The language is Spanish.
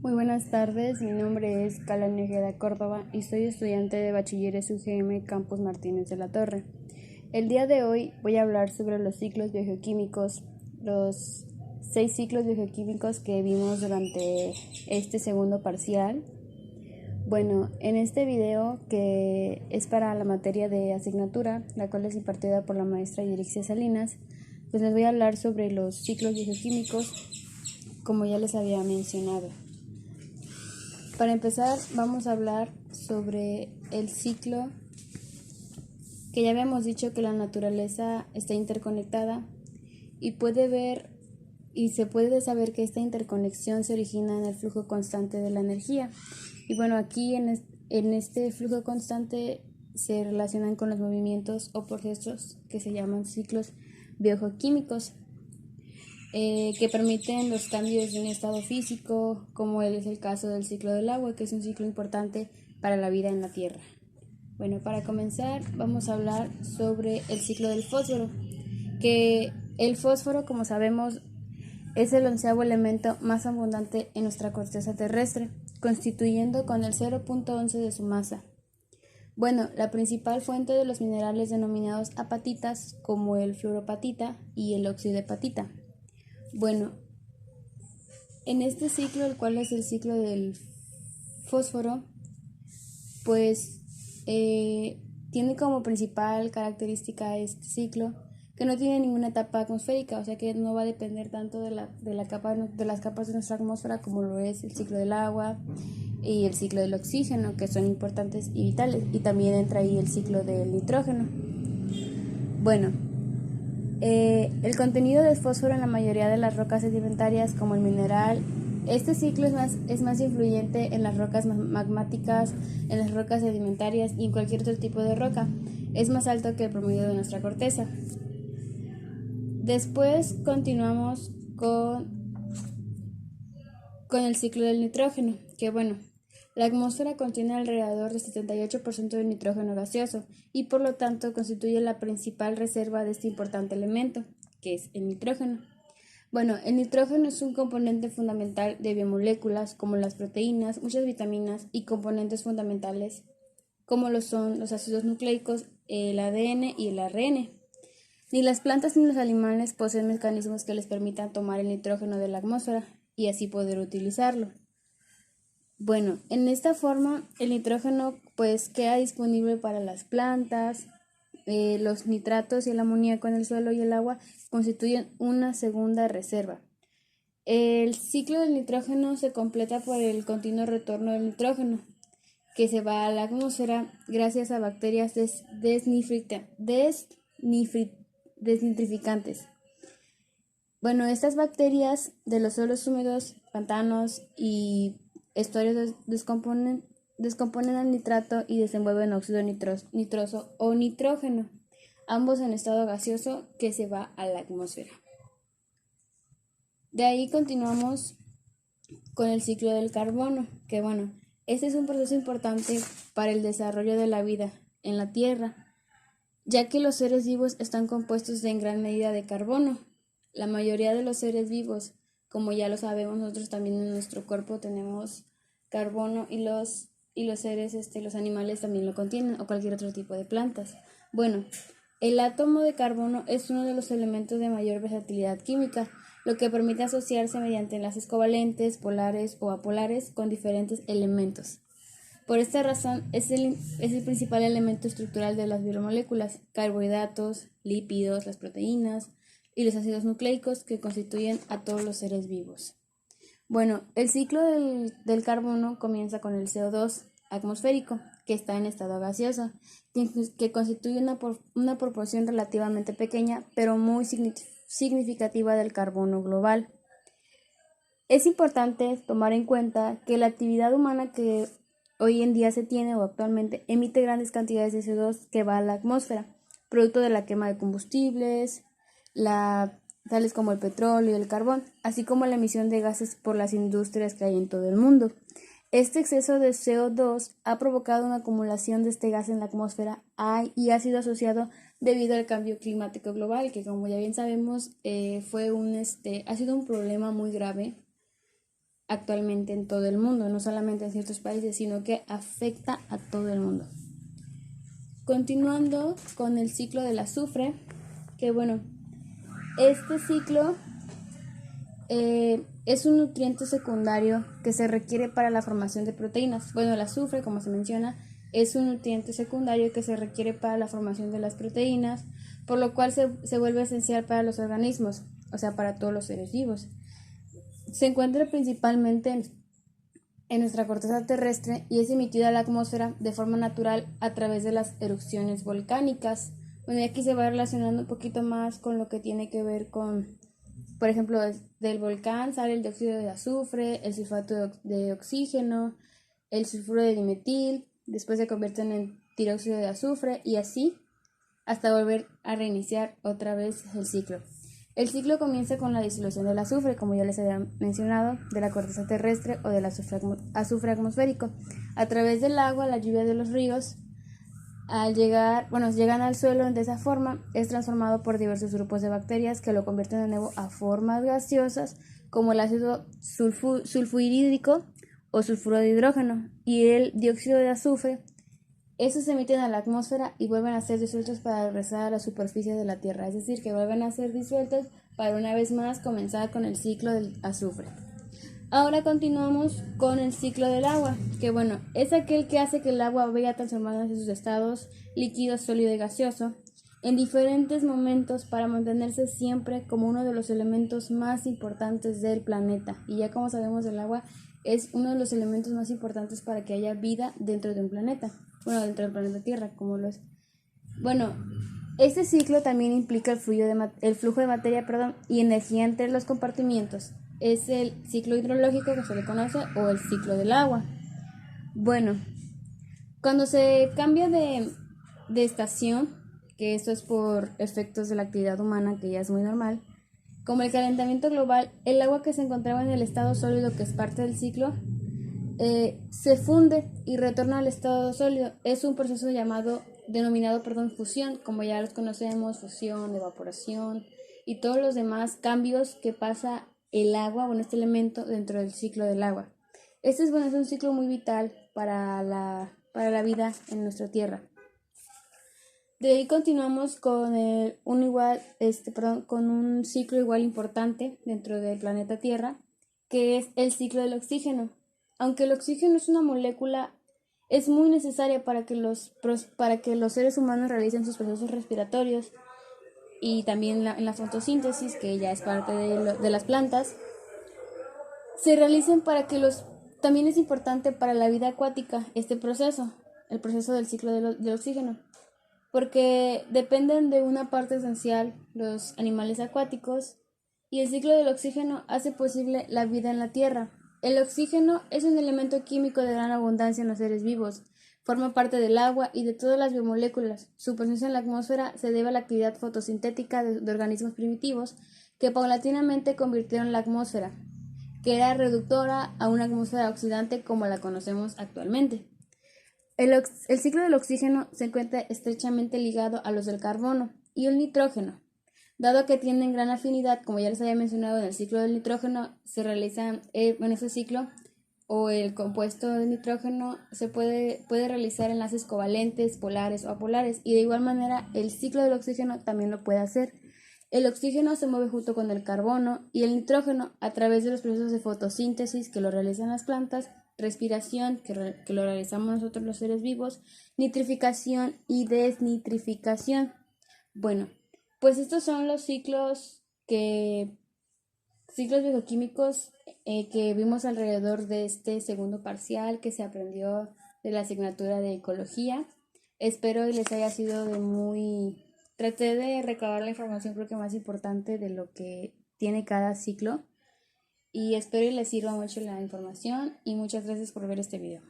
Muy buenas tardes, mi nombre es Carla Nejeda Córdoba y soy estudiante de Bachilleres UGM Campus Martínez de la Torre. El día de hoy voy a hablar sobre los ciclos biogeoquímicos, los 6 ciclos biogeoquímicos que vimos durante este segundo parcial. Bueno, en este video, que es para la materia de asignatura, la cual es impartida por la maestra Yurixia Salinas, pues les voy a hablar sobre los ciclos biogeoquímicos, como ya les había mencionado. Para empezar, vamos a hablar sobre el ciclo, que ya habíamos dicho que la naturaleza está interconectada y se puede saber que esta interconexión se origina en el flujo constante de la energía. Y bueno, aquí en este flujo constante se relacionan con los movimientos o procesos que se llaman ciclos biogeoquímicos, que permiten los cambios de un estado físico, como es el caso del ciclo del agua, que es un ciclo importante para la vida en la Tierra. Bueno, para comenzar vamos a hablar sobre el ciclo del fósforo, que el fósforo, como sabemos, es el 11º elemento más abundante en nuestra corteza terrestre, constituyendo con el 0.11 de su masa. Bueno, la principal fuente de los minerales denominados apatitas, como el fluoropatita y el óxido de hepatita. Bueno, en este ciclo, el cual es el ciclo del fósforo, pues tiene como principal característica este ciclo que no tiene ninguna etapa atmosférica, o sea que no va a depender tanto de las capas de nuestra atmósfera como lo es el ciclo del agua y el ciclo del oxígeno, que son importantes y vitales, y también entra ahí el ciclo del nitrógeno. Bueno, el contenido de fósforo en la mayoría de las rocas sedimentarias, como el mineral, este ciclo es más influyente en las rocas magmáticas, en las rocas sedimentarias y en cualquier otro tipo de roca. Es más alto que el promedio de nuestra corteza. Después continuamos con el ciclo del nitrógeno, que bueno, la atmósfera contiene alrededor del 78% de nitrógeno gaseoso y por lo tanto constituye la principal reserva de este importante elemento, que es el nitrógeno. Bueno, el nitrógeno es un componente fundamental de biomoléculas como las proteínas, muchas vitaminas y componentes fundamentales como lo son los ácidos nucleicos, el ADN y el ARN. Ni las plantas ni los animales poseen mecanismos que les permitan tomar el nitrógeno de la atmósfera y así poder utilizarlo. Bueno, en esta forma el nitrógeno pues queda disponible para las plantas. Los nitratos y el amoníaco en el suelo y el agua constituyen una segunda reserva. El ciclo del nitrógeno se completa por el continuo retorno del nitrógeno, que se va a la atmósfera gracias a bacterias desnitrificantes. Bueno, estas bacterias de los suelos húmedos, pantanos y estuarios descomponen el nitrato y desenvuelven óxido nitroso o nitrógeno, ambos en estado gaseoso, que se va a la atmósfera. De ahí continuamos con el ciclo del carbono, que bueno, este es un proceso importante para el desarrollo de la vida en la Tierra, ya que los seres vivos están compuestos en gran medida de carbono. La mayoría de los seres vivos, como ya lo sabemos, nosotros también en nuestro cuerpo tenemos carbono y los seres, los animales también lo contienen, o cualquier otro tipo de plantas. Bueno, el átomo de carbono es uno de los elementos de mayor versatilidad química, lo que permite asociarse mediante enlaces covalentes, polares o apolares con diferentes elementos. Por esta razón es el principal elemento estructural de las biomoléculas, carbohidratos, lípidos, las proteínas y los ácidos nucleicos que constituyen a todos los seres vivos. Bueno, el ciclo del carbono comienza con el CO2 atmosférico, que está en estado gaseoso, que constituye una proporción relativamente pequeña, pero muy significativa del carbono global. Es importante tomar en cuenta que la actividad humana que hoy en día se tiene o actualmente emite grandes cantidades de CO2 que va a la atmósfera, producto de la quema de combustibles, tales como el petróleo y el carbón, así como la emisión de gases por las industrias que hay en todo el mundo. Este exceso de CO2 ha provocado una acumulación de este gas en la atmósfera y ha sido asociado debido al cambio climático global, que como ya bien sabemos ha sido un problema muy grave actualmente en todo el mundo, no solamente en ciertos países, sino que afecta a todo el mundo. Continuando con el ciclo del azufre, que bueno, este ciclo es un nutriente secundario que se requiere para la formación de proteínas. Bueno, el azufre, como se menciona, es un nutriente secundario que se requiere para la formación de las proteínas, por lo cual se vuelve esencial para los organismos, o sea, para todos los seres vivos. Se encuentra principalmente en nuestra corteza terrestre y es emitida a la atmósfera de forma natural a través de las erupciones volcánicas. Bueno, y aquí se va relacionando un poquito más con lo que tiene que ver con, por ejemplo, del volcán sale el dióxido de azufre, el sulfato de oxígeno, el sulfuro de dimetil, después se convierten en dióxido de azufre y así hasta volver a reiniciar otra vez el ciclo. El ciclo comienza con la disolución del azufre, como ya les había mencionado, de la corteza terrestre o del azufre atmosférico. A través del agua, la lluvia de los ríos, llegan al suelo de esa forma, es transformado por diversos grupos de bacterias que lo convierten de nuevo a formas gaseosas, como el ácido sulfurídrico o sulfuro de hidrógeno y el dióxido de azufre. Estos se emiten a la atmósfera y vuelven a ser disueltos para regresar a la superficie de la Tierra, es decir, que vuelven a ser disueltos para una vez más comenzar con el ciclo del azufre. Ahora continuamos con el ciclo del agua, que bueno, es aquel que hace que el agua vaya transformándose en sus estados líquido, sólido y gaseoso en diferentes momentos para mantenerse siempre como uno de los elementos más importantes del planeta. Y ya como sabemos, el agua es uno de los elementos más importantes para que haya vida dentro de un planeta. Bueno, dentro del planeta Tierra, como lo es. Bueno, este ciclo también implica el flujo de materia, y energía entre los compartimientos. Es el ciclo hidrológico que se le conoce o el ciclo del agua. Bueno, cuando se cambia de estación, que esto es por efectos de la actividad humana, que ya es muy normal, como el calentamiento global, el agua que se encontraba en el estado sólido, que es parte del ciclo, se funde y retorna al estado sólido. Es un proceso denominado fusión, como ya los conocemos, fusión, evaporación y todos los demás cambios que pasa el agua, este elemento dentro del ciclo del agua. Este es un ciclo muy vital para la vida en nuestra Tierra. De ahí continuamos con con un ciclo igual importante dentro del planeta Tierra, que es el ciclo del oxígeno. Aunque el oxígeno es una molécula, es muy necesaria para que los seres humanos realicen sus procesos respiratorios y también en la fotosíntesis, que ya es parte de las plantas, se realicen también es importante para la vida acuática este proceso, el proceso del ciclo del oxígeno, porque dependen de una parte esencial los animales acuáticos y el ciclo del oxígeno hace posible la vida en la Tierra. El oxígeno es un elemento químico de gran abundancia en los seres vivos, forma parte del agua y de todas las biomoléculas. Su presencia en la atmósfera se debe a la actividad fotosintética de organismos primitivos que paulatinamente convirtieron la atmósfera, que era reductora, a una atmósfera oxidante como la conocemos actualmente. El ciclo del oxígeno se encuentra estrechamente ligado a los del carbono y el nitrógeno. Dado que tienen gran afinidad, como ya les había mencionado, en el ciclo del nitrógeno se realiza en ese ciclo, o el compuesto de nitrógeno se puede realizar enlaces covalentes, polares o apolares, y de igual manera el ciclo del oxígeno también lo puede hacer. El oxígeno se mueve junto con el carbono y el nitrógeno a través de los procesos de fotosíntesis que lo realizan las plantas, respiración, que lo realizamos nosotros los seres vivos, nitrificación y desnitrificación. Bueno, pues estos son los ciclos bioquímicos que vimos alrededor de este segundo parcial que se aprendió de la asignatura de ecología. Espero y les haya sido Traté de recabar la información creo que más importante de lo que tiene cada ciclo y espero y les sirva mucho la información y muchas gracias por ver este video.